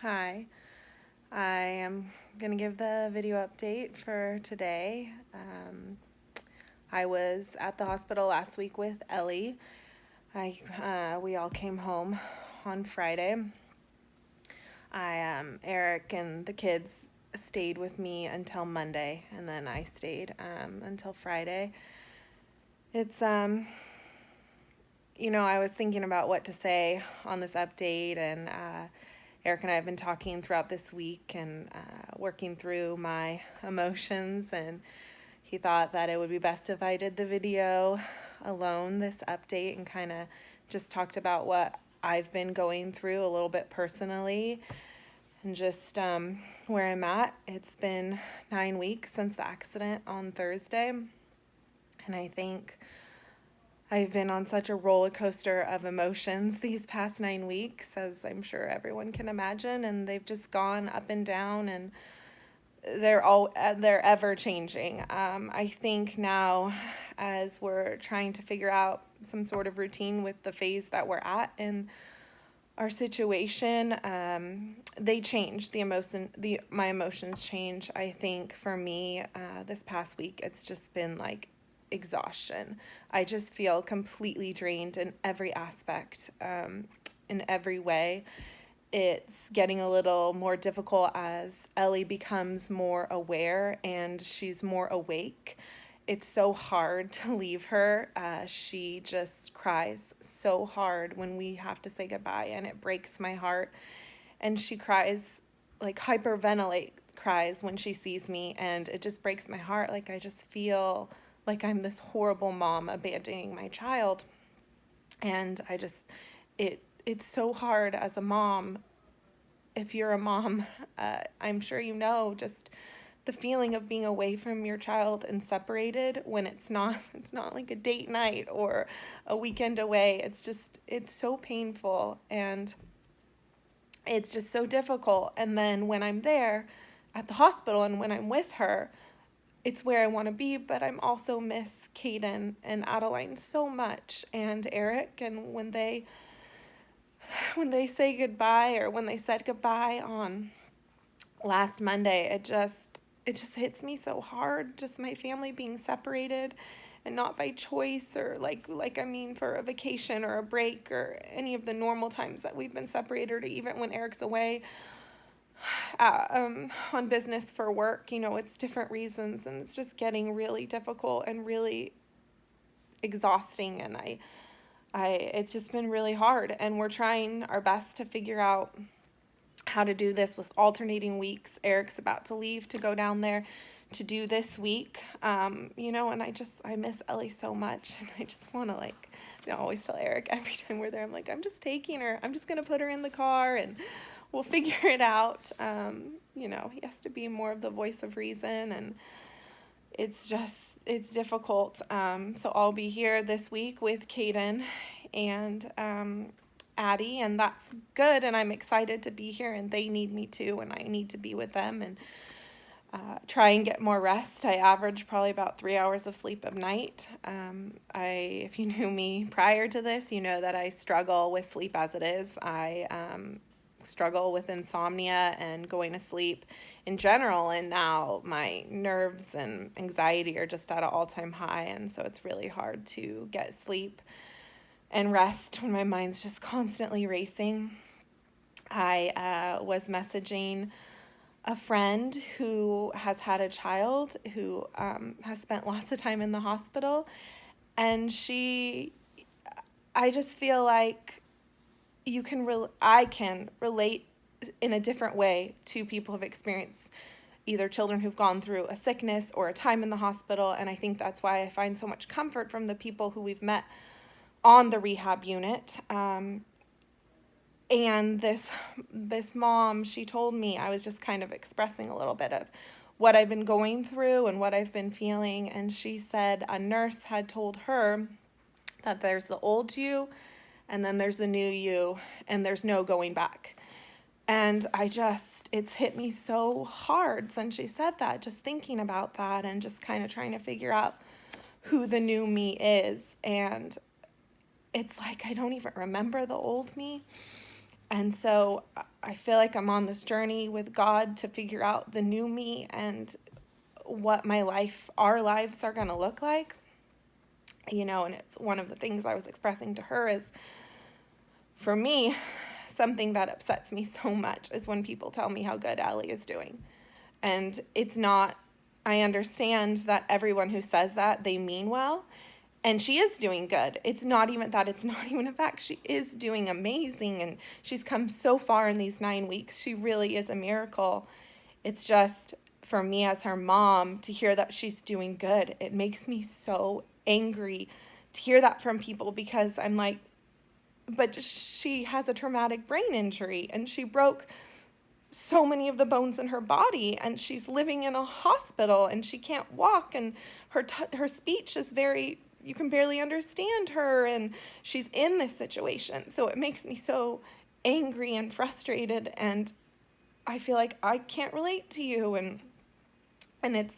Hi, I am going to give the video update for today. I was at the hospital last week with Ellie. We all came home on Friday. Eric and the kids stayed with me until Monday, and then I stayed until Friday. It's I was thinking about what to say on this update, and Eric and I have been talking throughout this week and working through my emotions, and he thought that it would be best if I did the video alone, this update, and kind of just talked about what I've been going through a little bit personally and just where I'm at. It's been 9 weeks since the accident on Thursday, and I think I've been on such a roller coaster of emotions these past 9 weeks, as I'm sure everyone can imagine, and they've just gone up and down, and they're ever changing. I think now, as we're trying to figure out some sort of routine with the phase that we're at in our situation, they change. My emotions change. I think for me, this past week, it's just been like exhaustion. I just feel completely drained in every aspect, in every way. It's getting a little more difficult as Ellie becomes more aware and she's more awake. It's so hard to leave her. She just cries so hard when we have to say goodbye, and it breaks my heart. And she cries, like hyperventilate cries when she sees me, and it just breaks my heart. Like, I just feel like I'm this horrible mom abandoning my child. And it's so hard as a mom. If you're a mom, I'm sure you know just the feeling of being away from your child and separated when it's not like a date night or a weekend away. It's so painful, and it's just so difficult. And then when I'm there at the hospital and when I'm with her, it's where I want to be, but I'm also miss Caden and Adeline so much, and Eric. And when they say goodbye, or when they said goodbye on last Monday, it just hits me so hard. Just my family being separated, and not by choice, or for a vacation or a break or any of the normal times that we've been separated, or even when Eric's away on business for work. It's different reasons, and it's just getting really difficult and really exhausting. And it's just been really hard, and we're trying our best to figure out how to do this with alternating weeks. Eric's about to leave to go down there to do this week, and I miss Ellie so much, and I just want to I always tell Eric every time we're there, I'm like, I'm just taking her. I'm just gonna put her in the car, and we'll figure it out. He has to be more of the voice of reason, and it's difficult. So I'll be here this week with Caden and Addie, and that's good, and I'm excited to be here, and they need me too, and I need to be with them and try and get more rest. I average probably about 3 hours of sleep a night. If you knew me prior to this, you know that I struggle with sleep as it is. I struggle with insomnia and going to sleep in general, and now my nerves and anxiety are just at an all-time high, and so it's really hard to get sleep and rest when my mind's just constantly racing. I was messaging a friend who has had a child who has spent lots of time in the hospital, and I just feel like I can relate in a different way to people who've experienced either children who've gone through a sickness or a time in the hospital, and I think that's why I find so much comfort from the people who we've met on the rehab unit. And this mom, she told me, I was just kind of expressing a little bit of what I've been going through and what I've been feeling, and she said a nurse had told her that there's the old you, and then there's the new you, and there's no going back. And it's hit me so hard since she said that, just thinking about that and just kind of trying to figure out who the new me is. And it's like I don't even remember the old me. And so I feel like I'm on this journey with God to figure out the new me and what our lives are going to look like. And it's one of the things I was expressing to her is, for me, something that upsets me so much is when people tell me how good Ellie is doing. And it's not, I understand that everyone who says that, they mean well. And she is doing good. It's not even a fact. She is doing amazing, and she's come so far in these 9 weeks. She really is a miracle. It's just, for me as her mom, to hear that she's doing good, it makes me so angry to hear that from people, because I'm like, but she has a traumatic brain injury, and she broke so many of the bones in her body, and she's living in a hospital, and she can't walk, and her speech is very, you can barely understand her, and she's in this situation. So it makes me so angry and frustrated, and I feel like I can't relate to you, and I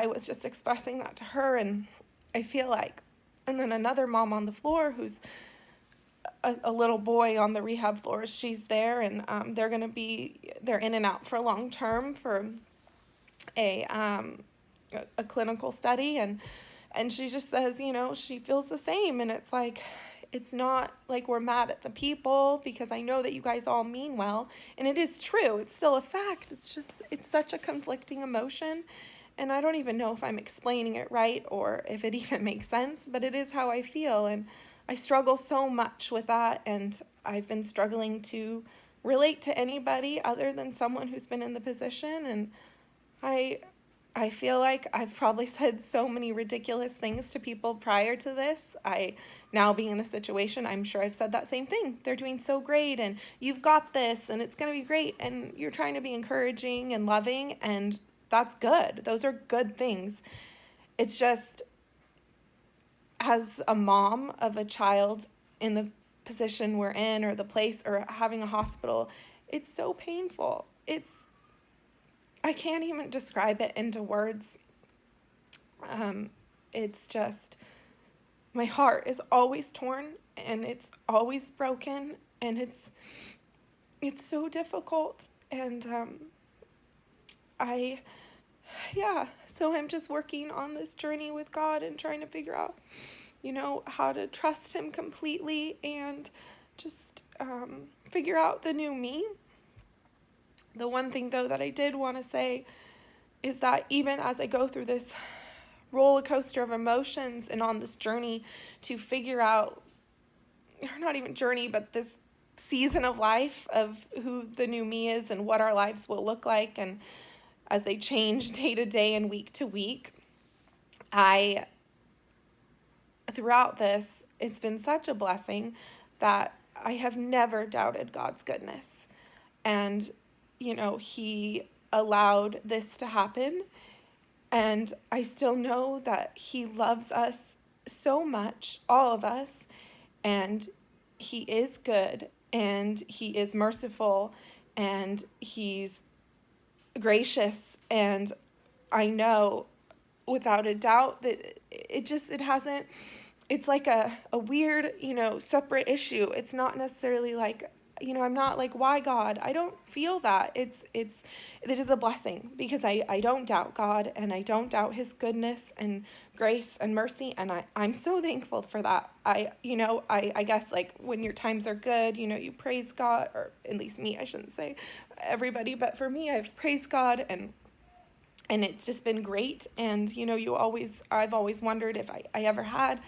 was just expressing that to her, and I feel like, and then another mom on the floor who's a little boy on the rehab floor, she's there, and they're in and out for long term for a clinical study, and she just says, she feels the same, and it's like, it's not like we're mad at the people, because I know that you guys all mean well, and it is true, it's still a fact. It's such a conflicting emotion, and I don't even know if I'm explaining it right or if it even makes sense, but it is how I feel, and I struggle so much with that, and I've been struggling to relate to anybody other than someone who's been in the position, and I feel like I've probably said so many ridiculous things to people prior to this. Now being in the situation, I'm sure I've said that same thing. They're doing so great, and you've got this, and it's going to be great, and you're trying to be encouraging and loving, and that's good. Those are good things. It's just, as a mom of a child in the position we're in, or the place, or having a hospital, it's so painful. I can't even describe it into words. It's just, my heart is always torn, and it's always broken, and it's so difficult, and so I'm just working on this journey with God and trying to figure out, how to trust him completely, and just figure out the new me. The one thing, though, that I did want to say is that even as I go through this roller coaster of emotions and on this journey to figure out, or not even journey, but this season of life of who the new me is and what our lives will look like, and as they change day to day and week to week, throughout this, it's been such a blessing that I have never doubted God's goodness. And, he allowed this to happen. And I still know that he loves us so much, all of us. And he is good, and he is merciful, and he's gracious. And I know without a doubt that it's like a weird, separate issue. It's not necessarily like, I'm not like, why God? I don't feel that. It is a blessing, because I don't doubt God, and I don't doubt his goodness and grace and mercy. And I'm so thankful for that. I guess, like, when your times are good, you praise God, or at least me, I shouldn't say everybody, but for me, I've praised God, and it's just been great. And, I've always wondered if I ever had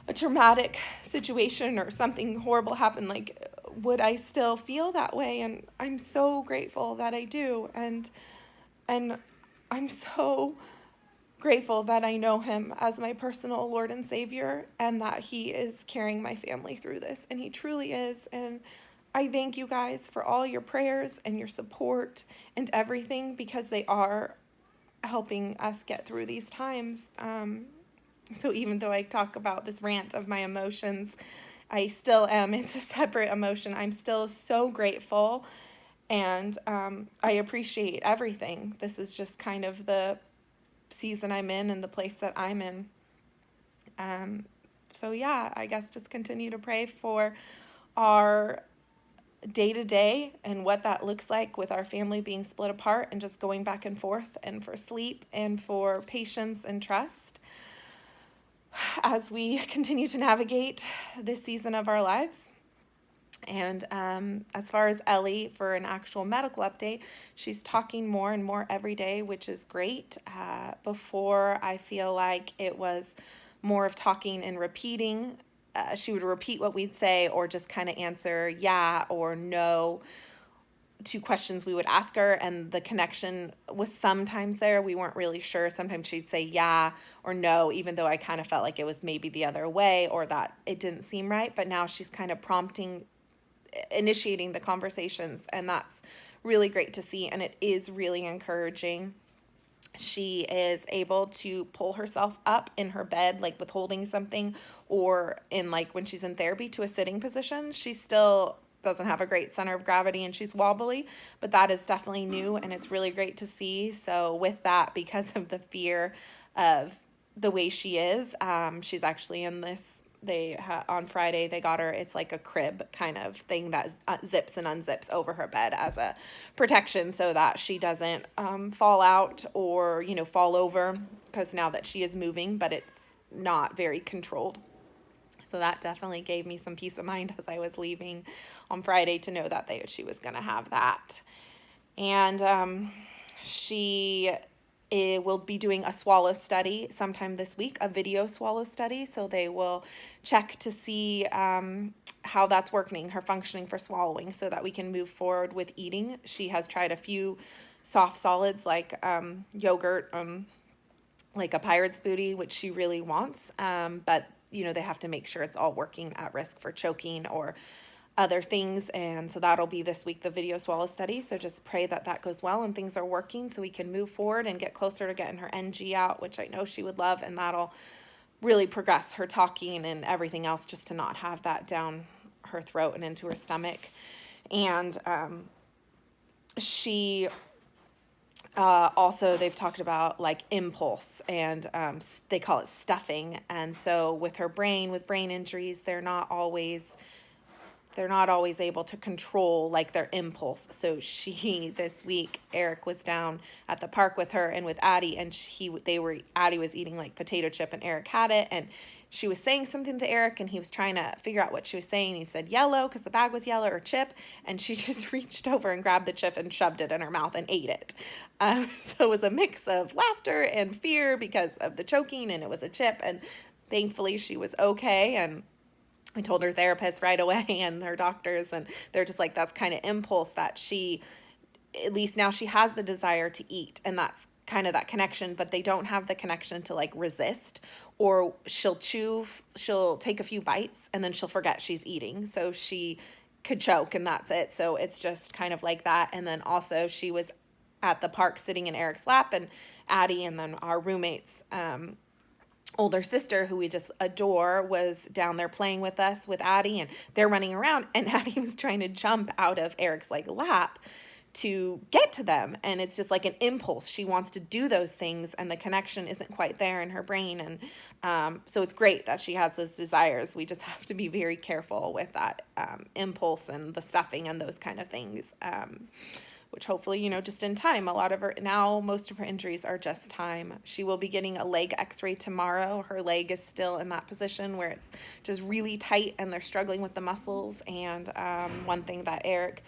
a traumatic situation or something horrible happen, like, would I still feel that way? And I'm so grateful that I do. And I'm so grateful that I know him as my personal Lord and Savior, and that he is carrying my family through this. And he truly is. And I thank you guys for all your prayers and your support and everything, because they are helping us get through these times. So even though I talk about this rant of my emotions, I still am. It's a separate emotion. I'm still so grateful, and I appreciate everything. This is just kind of the season I'm in and the place that I'm in. So yeah, I guess just continue to pray for our day to day and what that looks like with our family being split apart and just going back and forth, and for sleep and for patience and trust as we continue to navigate this season of our lives. And as far as Ellie, for an actual medical update, she's talking more and more every day, which is great. Before, I feel like it was more of talking and repeating. She would repeat what we'd say or just kind of answer yeah or no to questions we would ask her, and the connection was sometimes there. We weren't really sure. Sometimes she'd say yeah or no, even though I kind of felt like it was maybe the other way or that it didn't seem right. But now she's kind of initiating the conversations, and that's really great to see, and it is really encouraging. She is able to pull herself up in her bed, like with holding something, or in like when she's in therapy, to a sitting position. She still doesn't have a great center of gravity and she's wobbly, but that is definitely new, and it's really great to see. So with that, because of the fear of the way she is, she's actually in this, on Friday they got her, it's like a crib kind of thing that zips and unzips over her bed as a protection so that she doesn't fall out or fall over, because now that she is moving, but it's not very controlled. So that definitely gave me some peace of mind as I was leaving on Friday, to know that she was going to have that. And she will be doing a swallow study sometime this week, a video swallow study. So they will check to see how that's working, her functioning for swallowing, so that we can move forward with eating. She has tried a few soft solids like yogurt, like a pirate's booty, which she really wants, but they have to make sure it's all working, at risk for choking or other things. And so that'll be this week, the video swallow study. So just pray that that goes well and things are working so we can move forward and get closer to getting her NG out, which I know she would love. And that'll really progress her talking and everything else, just to not have that down her throat and into her stomach. And she also, they've talked about like impulse, and they call it stuffing. And so with her brain, with brain injuries, they're not always able to control like their impulse. So this week, Eric was down at the park with her and with Addie, and Addie was eating like potato chip, and Eric had it, and she was saying something to Eric, and he was trying to figure out what she was saying. He said yellow because the bag was yellow, or chip, and she just reached over and grabbed the chip and shoved it in her mouth and ate it. So it was a mix of laughter and fear because of the choking, and it was a chip, and thankfully she was okay. And we told her therapist right away and her doctors, and they're just like, that's kind of impulse that she, at least now she has the desire to eat, and that's kind of that connection, but they don't have the connection to like resist, or she'll take a few bites and then she'll forget she's eating. So she could choke and that's it. So it's just kind of like that. And then also she was at the park sitting in Eric's lap, and Addie, and then our roommate's older sister, who we just adore, was down there playing with us with Addie, and they're running around, and Addie was trying to jump out of Eric's like lap to get to them, and it's just like an impulse. She wants to do those things, and the connection isn't quite there in her brain. And so it's great that she has those desires. We just have to be very careful with that impulse and the stuffing and those kind of things, which hopefully, just in time. Most of her injuries are just time. She will be getting a leg x-ray tomorrow. Her leg is still in that position where it's just really tight and they're struggling with the muscles. And one thing that Eric,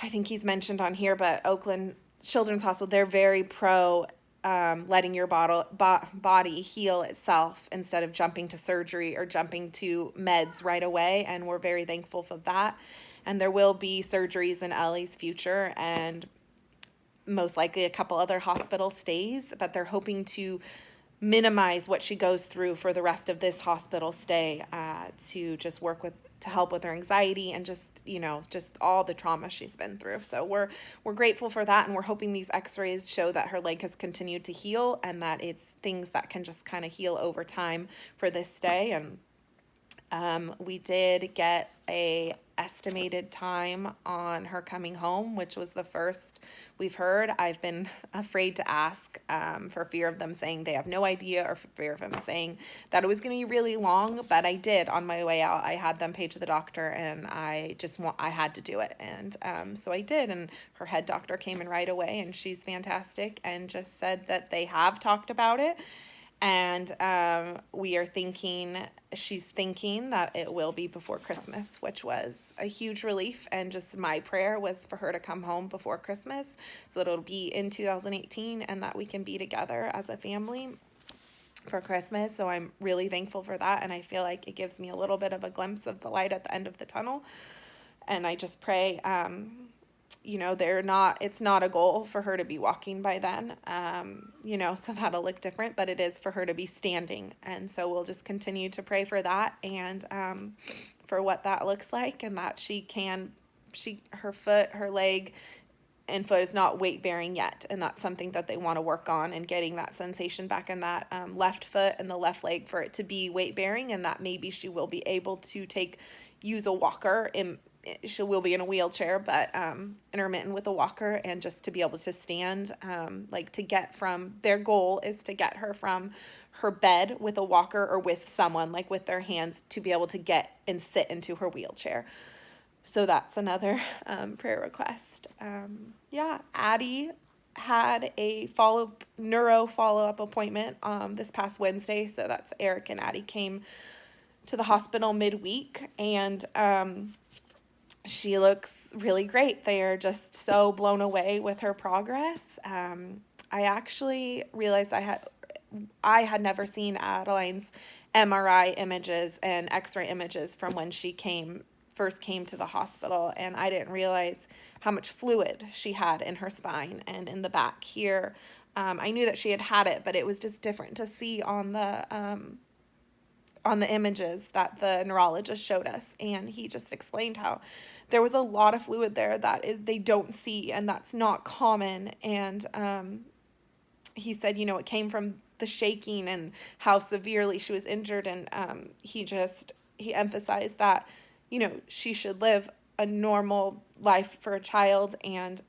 I think he's mentioned on here, but Oakland Children's Hospital, they're very pro letting your body heal itself instead of jumping to surgery or jumping to meds right away. And we're very thankful for that. And there will be surgeries in Ellie's future, and most likely a couple other hospital stays, but they're hoping to minimize what she goes through for the rest of this hospital stay, to just to help with her anxiety and just all the trauma she's been through. So we're grateful for that, and we're hoping these x-rays show that her leg has continued to heal, and that it's things that can just kind of heal over time for this stay. And We did get a estimated time on her coming home, which was the first we've heard. I've been afraid to ask for fear of them saying they have no idea, or for fear of them saying that it was going to be really long. But I did on my way out. I had them paid to the doctor, and I had to do it, and so I did. And her head doctor came in right away, and she's fantastic, and just said that they have talked about it. And she's thinking that it will be before Christmas, which was a huge relief. And just my prayer was for her to come home before Christmas so that it'll be in 2018 and that we can be together as a family for Christmas. So I'm really thankful for that. And I feel like it gives me a little bit of a glimpse of the light at the end of the tunnel. And I just pray, it's not a goal for her to be walking by then, so that'll look different, but it is for her to be standing. And so we'll just continue to pray for that, and for what that looks like, and that her leg and foot is not weight bearing yet. And that's something that they want to work on, and getting that sensation back in that left foot and the left leg for it to be weight bearing, and that maybe she will be able to use a walker. She will be in a wheelchair, but intermittent with a walker, and just to be able to stand, their goal is to get her from her bed with a walker, or with someone, like with their hands, to be able to get and sit into her wheelchair. So that's another prayer request. Addie had a neuro follow-up appointment this past Wednesday. So that's Eric and Addie came to the hospital midweek, and she looks really great. They are just so blown away with her progress. I actually realized I had never seen Adeline's MRI images and X-ray images from when she first came to the hospital, and I didn't realize how much fluid she had in her spine and in the back here. I knew that she had it, but it was just different to see on the images that the neurologist showed us. And he just explained how there was a lot of fluid there that they don't see, and that's not common. And he said, it came from the shaking and how severely she was injured. And he emphasized that, she should live a normal life for a child, and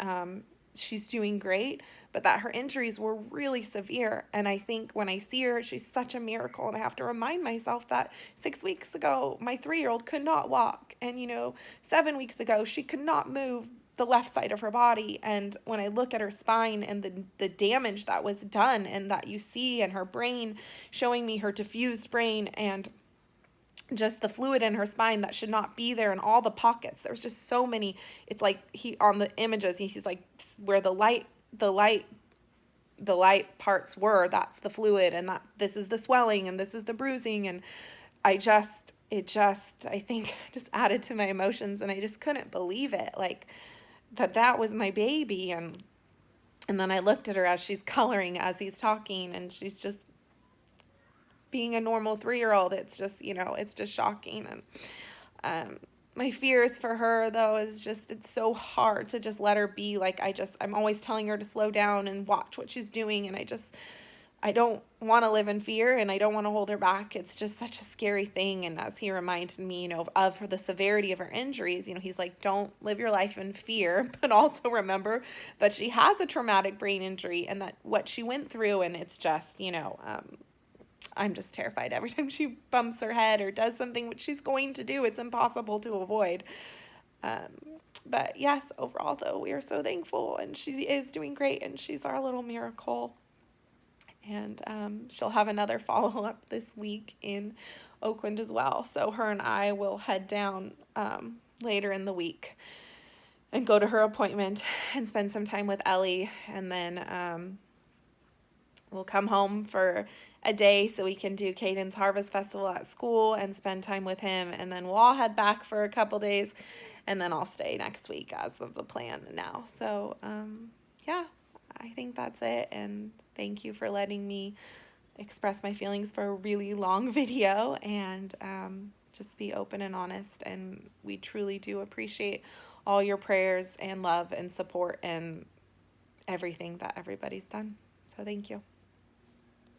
she's doing great, but that her injuries were really severe. And I think when I see her, she's such a miracle. And I have to remind myself that 6 weeks ago, my 3-year-old could not walk. And, 7 weeks ago, she could not move the left side of her body. And when I look at her spine and the damage that was done, and that you see in her brain, showing me her diffused brain, and just the fluid in her spine that should not be there, in all the pockets. There's just so many. It's like on the images, he's like, where the light parts were, that's the fluid, and that this is the swelling, and this is the bruising. And I think just added to my emotions, and I just couldn't believe it, like that was my baby. And then I looked at her as she's coloring, as he's talking, and she's just being a normal 3-year-old. It's just, it's just shocking. And my fears for her, though, is just, it's so hard to just let her be. Like, I'm always telling her to slow down and watch what she's doing. And I don't want to live in fear, and I don't want to hold her back. It's just such a scary thing. And as he reminded me, of the severity of her injuries, he's like, don't live your life in fear, but also remember that she has a traumatic brain injury, and that what she went through. And it's just, I'm just terrified every time she bumps her head or does something which she's going to do. It's impossible to avoid. But yes, overall, though, we are so thankful, and she is doing great, and she's our little miracle. And she'll have another follow-up this week in Oakland as well. So her and I will head down later in the week and go to her appointment and spend some time with Ellie. And then we'll come home for a day so we can do Caden's Harvest Festival at school and spend time with him. And then we'll all head back for a couple days, and then I'll stay next week as of the plan now. So, I think that's it. And thank you for letting me express my feelings for a really long video, and just be open and honest. And we truly do appreciate all your prayers and love and support and everything that everybody's done. So thank you.